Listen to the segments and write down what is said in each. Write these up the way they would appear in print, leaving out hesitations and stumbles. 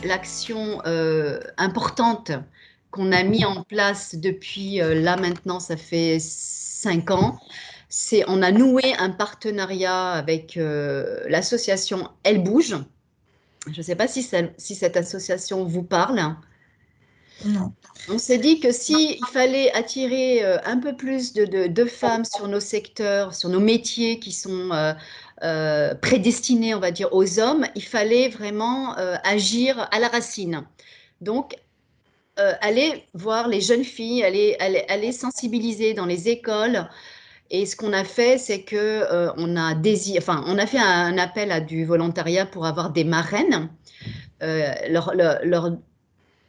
l'action importante qu'on a mis en place depuis, là maintenant, ça fait 5 ans, c'est on a noué un partenariat avec l'association Elle Bouge. Je ne sais pas si cette association vous parle. Non. On s'est dit que si il fallait attirer un peu plus de femmes sur nos secteurs, sur nos métiers qui sont prédestinés, on va dire, aux hommes, il fallait vraiment agir à la racine. Donc, aller voir les jeunes filles, aller sensibiliser dans les écoles. Et ce qu'on a fait, c'est que on a fait un appel à du volontariat pour avoir des marraines, leur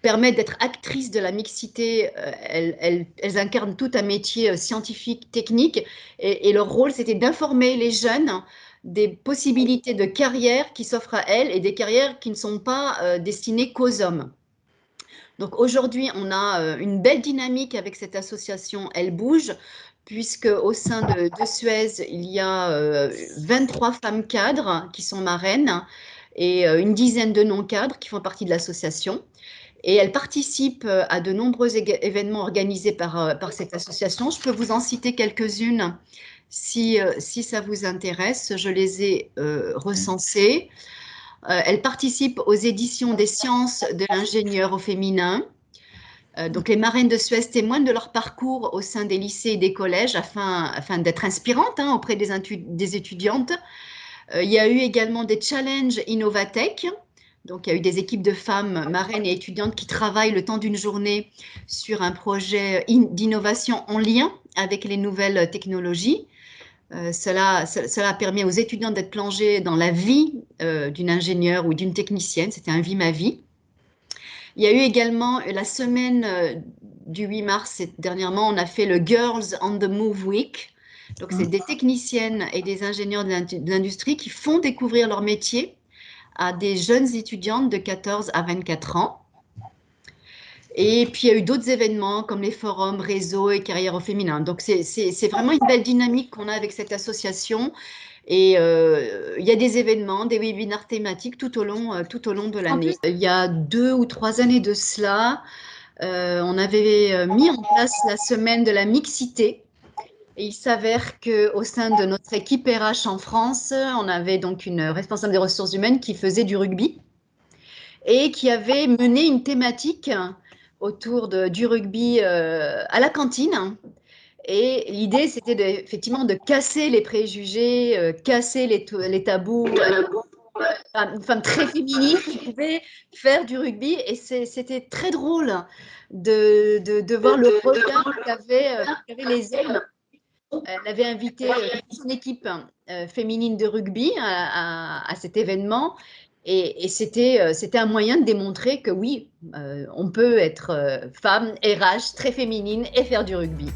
permettre d'être actrices de la mixité. Elles incarnent tout un métier scientifique, technique, et leur rôle, c'était d'informer les jeunes des possibilités de carrière qui s'offrent à elles et des carrières qui ne sont pas destinées qu'aux hommes. Donc aujourd'hui, on a une belle dynamique avec cette association Elle Bouge, puisque au sein de Suez, il y a 23 femmes cadres qui sont marraines et une dizaine de non-cadres qui font partie de l'association. Et elles participent à de nombreux événements organisés par cette association. Je peux vous en citer quelques-unes si ça vous intéresse. Je les ai recensées. Elles participent aux éditions des sciences de l'ingénieur au féminin. Donc les marraines de Suez témoignent de leur parcours au sein des lycées et des collèges afin d'être inspirantes auprès des étudiantes. Il y a eu également des challenges Innovatech. Donc il y a eu des équipes de femmes marraines et étudiantes qui travaillent le temps d'une journée sur un projet d'innovation en lien avec les nouvelles technologies. Cela a permis aux étudiants d'être plongés dans la vie d'une ingénieure ou d'une technicienne. C'était un vie ma vie. Il y a eu également la semaine du 8 mars, dernièrement, on a fait le Girls on the Move Week. Donc, c'est des techniciennes et des ingénieurs de l'industrie qui font découvrir leur métier à des jeunes étudiantes de 14 à 24 ans. Et puis, il y a eu d'autres événements comme les forums, réseaux et carrières au féminin. Donc, c'est vraiment une belle dynamique qu'on a avec cette association. Et il y a des événements, des webinaires thématiques tout au long de l'année. Il y a 2 ou 3 années de cela, on avait mis en place la semaine de la mixité. Et il s'avère qu'au sein de notre équipe RH en France, on avait donc une responsable des ressources humaines qui faisait du rugby et qui avait mené une thématique autour du rugby à la cantine. Et l'idée, c'était effectivement de casser les préjugés, casser les tabous. Une femme très féminine qui pouvait faire du rugby. Et c'était très drôle de voir le regard qu'avaient les hommes. Elle avait invité toute son équipe féminine de rugby à cet événement. Et c'était un moyen de démontrer que oui, on peut être femme, RH, très féminine et faire du rugby.